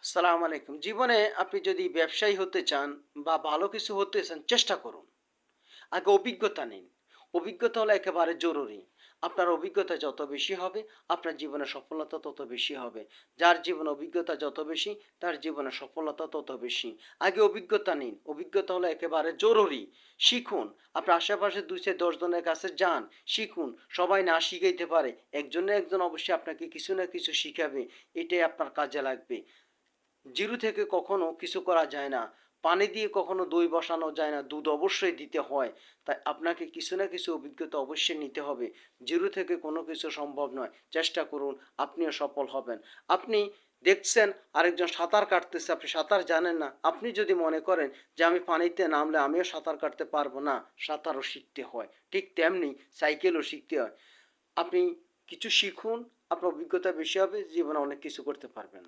সালাম আলাইকুম। জীবনে আপনি যদি ব্যবসায়ী হতে চান বা ভালো কিছু হতে চান, চেষ্টা করুন। আগে অভিজ্ঞতা নিন। অভিজ্ঞতা হলো একেবারে জরুরি। আপনার অভিজ্ঞতা যত বেশি হবে, আপনার জীবনে সফলতা তত বেশি হবে। যার জীবনে অভিজ্ঞতা যত বেশি, তার জীবনে সফলতা তত বেশি। আগে অভিজ্ঞতা নিন। অভিজ্ঞতা হলো একেবারে জরুরি। শিখুন। আপনার আশেপাশে ২ থেকে ১০ জনের কাছে যান, শিখুন। সবাই না শিখাইতে পারে। একজন না একজন অবশ্যই আপনাকে কিছু না কিছু শিখাবে। এটাই আপনার কাজে লাগবে। জিরো থেকে কখনো কিছু করা যায় না। পানি দিয়ে কখনো দই বসানো যায় না। দুধ অবশ্যই দিতে হয়। তাই আপনাকে কিছু না কিছু অভিজ্ঞতা অবশ্যই নিতে হবে। জিরো থেকে কোনো কিছু সম্ভব নয়। চেষ্টা করুন, আপনিও সফল হবেন। আপনি দেখছেন আরেকজন সাঁতার কাটতেছে, আপনি সাঁতার জানেন না। আপনি যদি মনে করেন যে আমি পানিতে নামলে আমিও সাঁতার কাটতে পারবো না, সাঁতারও শিখতে হয়। ঠিক তেমনি সাইকেলও শিখতে হয়। আপনি কিছু শিখুন, আপনার অভিজ্ঞতা বেশি হবে, জীবনে অনেক কিছু করতে পারবেন।